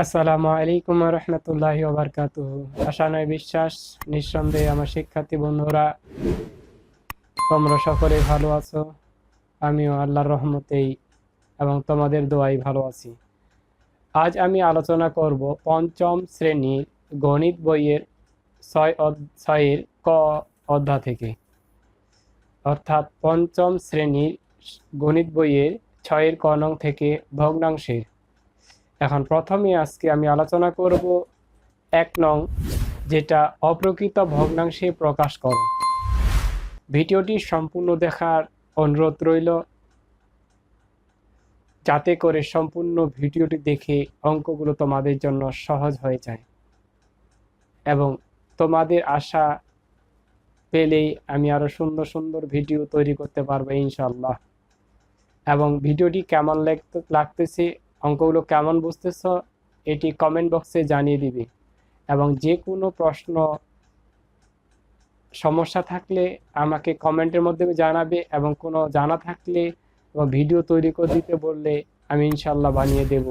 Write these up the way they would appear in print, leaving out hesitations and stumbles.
আসসালামু আলাইকুম রহমতুল্লাহি ওয়া বারাকাতুহু। আশা নয় বিশ্বাস, নিঃসন্দেহে আমার শিক্ষার্থী বন্ধুরা তোমরা সকলে ভালো আছো। আমিও আল্লাহর রহমতেই এবং তোমাদের দোয়ায় ভালো আছি। আজ আমি আলোচনা করব পঞ্চম শ্রেণীর গণিত বইয়ের ছয়ের ক অধ্যায় থেকে, অর্থাৎ পঞ্চম শ্রেণীর গণিত বইয়ের 6 ক নং থেকে ভগ্নাংশের। এখন প্রথমে আজকে আমি আলোচনা করব 1 নং, যেটা অপ্রকৃত ভগ্নাংশে প্রকাশ করো। ভিডিওটি সম্পূর্ণ দেখার অনুরোধ রইল, যাতে করে সম্পূর্ণ ভিডিওটি দেখে অঙ্কগুলো তোমাদের জন্য সহজ হয়ে যায় এবং তোমাদের আশা পেলেই আমি আরও সুন্দর সুন্দর ভিডিও তৈরি করতে পারবো ইনশাল্লাহ। এবং ভিডিওটি কেমন লাগতেছে, অঙ্কগুলো কেমন বুঝতেছ, এটি কমেন্ট বক্সে জানিয়ে দিবে। এবং যে কোনো প্রশ্ন সমস্যা থাকলে আমাকে কমেন্টের মাধ্যমে জানাবে, এবং কোনো জানা থাকলে এবং ভিডিও তৈরি করে দিতে বললে আমি ইনশাল্লাহ বানিয়ে দেব।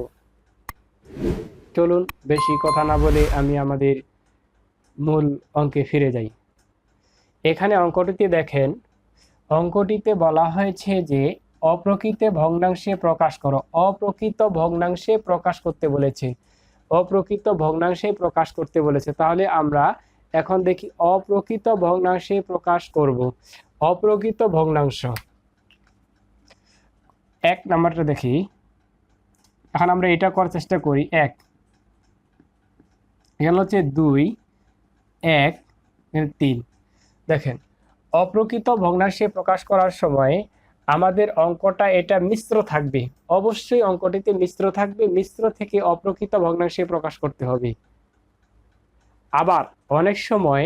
চলুন বেশি কথা না বলে আমি আমাদের মূল অঙ্কে ফিরে যাই। এখানে অঙ্কটিতে দেখেন, অঙ্কটিতে বলা হয়েছে যে অপ্রকৃত ভগ্নাংশে প্রকাশ করো। অপ্রকৃত ভগ্নাংশে প্রকাশ করতে বলেছে, অপ্রকৃত ভগ্নাংশে প্রকাশ করতে বলেছে। তাহলে আমরা এখন দেখি অপ্রকৃত ভগ্নাংশে প্রকাশ করব। অপ্রকৃত ভগ্নাংশ 1 নাম্বারটা দেখি। এখন আমরা এটা করার চেষ্টা করি। 1 এখানে হচ্ছে 2, 1, 3। দেখেন, অপ্রকৃত ভগ্নাংশে প্রকাশ করার সময় আমাদের অঙ্কটা এটা মিশ্র থাকবে। অবশ্যই অঙ্কটিতে মিশ্র থাকবে। মিশ্র থেকে অপ্রকৃত ভগ্নাংশে প্রকাশ করতে হবে। আবার অনেক সময়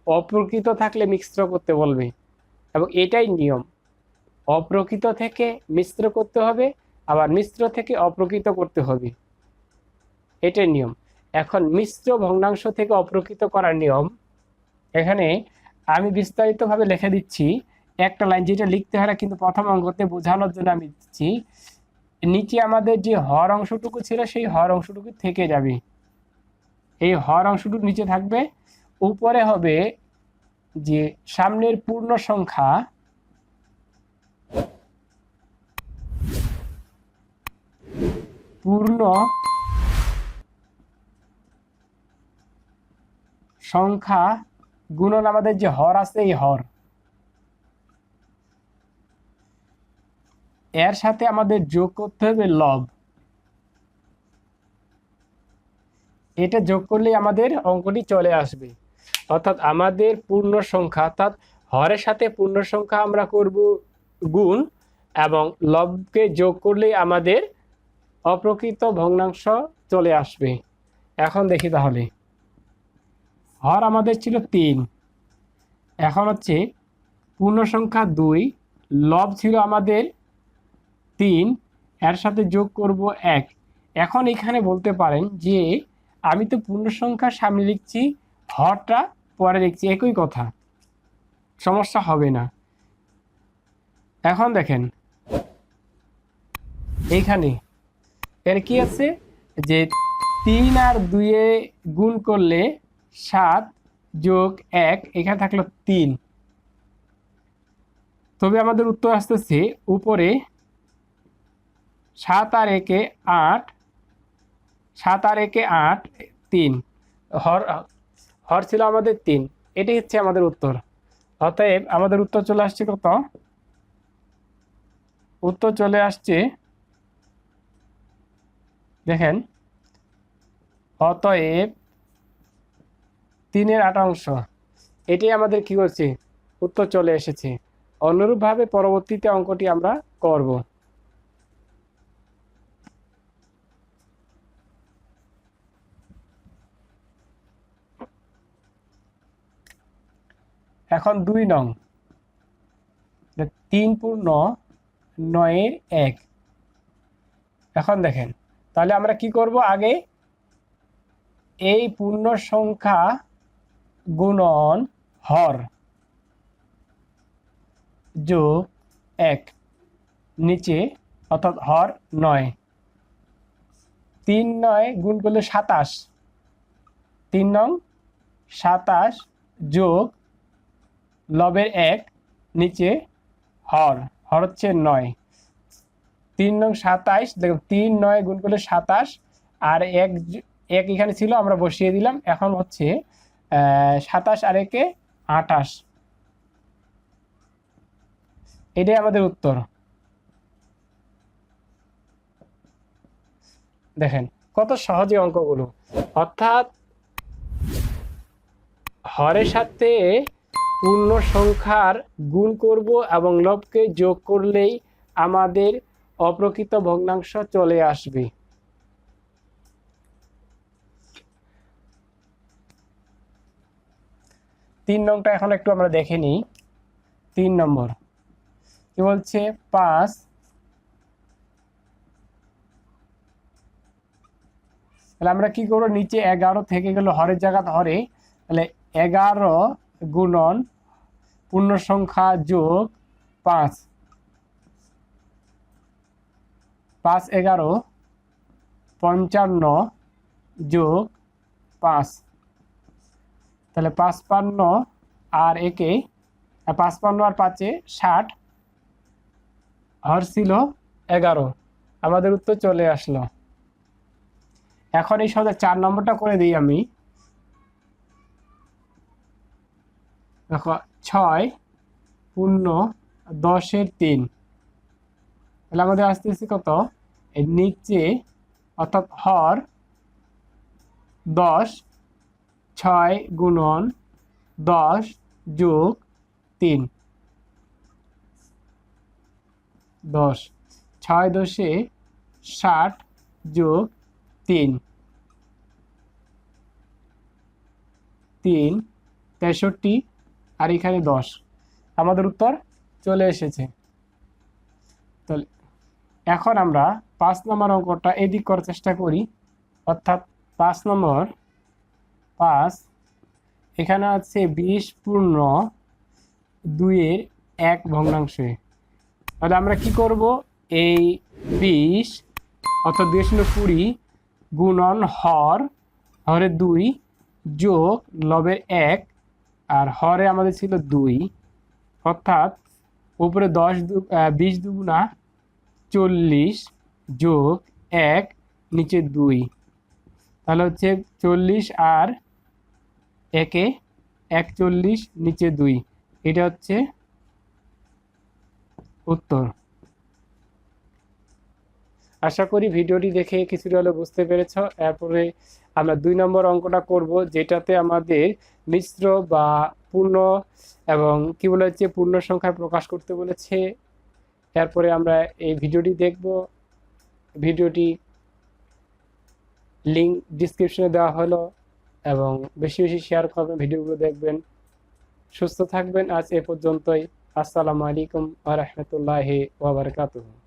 অপ্রকৃত থাকলে মিশ্র করতে বলবে, এবং এটাই নিয়ম। অপ্রকৃত থেকে মিশ্র করতে হবে, আবার মিশ্র থেকে অপ্রকৃত করতে হবে, এটাই নিয়ম। এখন মিশ্র ভগ্নাংশ থেকে অপ্রকৃত করার নিয়ম এখানে আমি বিস্তারিতভাবে লিখে দিচ্ছি। একটা লাইন যেটা লিখতে হয় না, কিন্তু প্রথম অঙ্কতে বোঝানোর জন্য আমি দিচ্ছি। নিচে আমাদের যে হর অংশটুকু ছিল সেই হর অংশটুকু থেকে যাবে, এই হর অংশটুকু নিচে থাকবে। উপরে হবে যে সামনের পূর্ণ সংখ্যা, পূর্ণ সংখ্যা গুণন আমাদের যে হর আছে, এই হর, এর সাথে আমাদের যোগ করতে হবে লব। এটা যোগ করলেই আমাদের অঙ্কটি চলে আসবে। অর্থাৎ আমাদের পূর্ণ সংখ্যা, অর্থাৎ হরের সাথে পূর্ণ সংখ্যা আমরা করব গুণ, এবং লবকে যোগ করলেই আমাদের অপ্রকৃত ভগ্নাংশ চলে আসবে। এখন দেখি তাহলে, হর আমাদের ছিল 3, এখন হচ্ছে পূর্ণ সংখ্যা 2, লব ছিল আমাদের 3, এর সাথে যোগ করব 1। এখন এখানে বলতে পারেন যে আমি তো পূর্ণ সংখ্যার সামনে লিখছি, হরটা পরে লিখছি, একই কথা, সমস্যা হবে না। এখন দেখেন এইখানে এর কি আছে, যে 3 আর 2 এ গুণ করলে 7 যোগ 1, এখানে থাকলো 3। তবে আমাদের উত্তর আসতেছে উপরে 7 আর 1 এ 8, 7 আর 1 এ 8, 3। হর হর ছিল আমাদের 3, এটি হচ্ছে আমাদের উত্তর। অতএব আমাদের উত্তর চলে আসছে কত? উত্তর চলে আসছে, দেখেন, অতএব 3 এর 8 অংশ, এটি আমাদের কি করছে, উত্তর চলে এসেছে। অনুরূপভাবে পরবর্তীতে অঙ্কটি আমরা করব। এখন 2 নং, 3 পূর্ণ 9 এর 1। এখন দেখেন, তাহলে আমরা কি করব, আগে এই পূর্ণ সংখ্যা গুণন হর যোগ 1 নিচে, অর্থাৎ হর 9, 3 9 গুণ করলে 27, 3 নং 27 যোগ লবের 1 নিচে হর হচ্ছে 9, 3 নং 27 দেখো 3 9 গুণ করলে 27 আর 1 এখানে ছিল আমরা বসিয়ে দিলাম। এখন হচ্ছে 27 আর 1 28, এটাই আমাদের উত্তর। দেখেন কত সহজে অঙ্কগুলো, অর্থাৎ হরের সাথে পূর্ণ সংখ্যার গুণ করব এবং লবকে যোগ করলেই আমাদের অপ্রকৃত ভগ্নাংশ চলে আসবে। তিন নংটা এখন একটু আমরা দেখে নিই। 3 নম্বর কি বলছে, 5 তাহলে আমরা কি করবো, নিচে 11 থেকে গেল হরের জায়গা হরে, তাহলে 11 গুণন পূর্ণ সংখ্যা যোগ 5, 5 11 55 যোগ 5, তাহলে 55 আর 1 55 আর 5 60, হর ছিল 11, আমাদের উত্তর চলে আসলো। এখন এই সঙ্গে 4 নম্বরটা করে দিই আমি। দেখো 6 পূর্ণ 10 এর 3, তাহলে আমাদের আসতেছে কত, এর নিচে অর্থাৎ হর 10, 6 গুণন 10 যোগ 3, 10, 6 10 60 যোগ 3, 3 63 আর এখানে 10, আমাদের উত্তর চলে এসেছে। তাহলে এখন আমরা 5 নম্বর অঙ্কটা এদিক করার চেষ্টা করি, অর্থাৎ 5 নম্বর 5 এখানে আছে 20 পূর্ণ 2 এর 1 ভগ্নাংশে। তাহলে আমরা কি করব, এই 20 অর্থাৎ 20 গুণন হরে 2 যোগ লবের 1 আর হরে আমাদের ছিল 2, অর্থাৎ উপরে 20 দুগুণা 40 যোগ 1 নিচে 2, তাহলে হচ্ছে 40 আর 1 41 নিচে 2, এটা হচ্ছে উত্তর। আশা করি ভিডিওটি দেখে কিছুটা হলে বুঝতে পেরেছ। এরপরে আমরা 2 নম্বর অঙ্কটা করব, যেটাতে আমাদের মিশ্র বা পূর্ণ এবং কি বলা হচ্ছে পূর্ণ সংখ্যায় প্রকাশ করতে বলেছে। এরপরে আমরা এই ভিডিওটি দেখব। ভিডিওটি লিঙ্ক ডিসক্রিপশনে দেওয়া হলো এবং বেশি বেশি শেয়ার করবেন, ভিডিওগুলো দেখবেন। সুস্থ থাকবেন। আজ এ পর্যন্তই। আসসালামু আলাইকুম ওয়া রাহমাতুল্লাহি ওয়া বারাকাতুহু।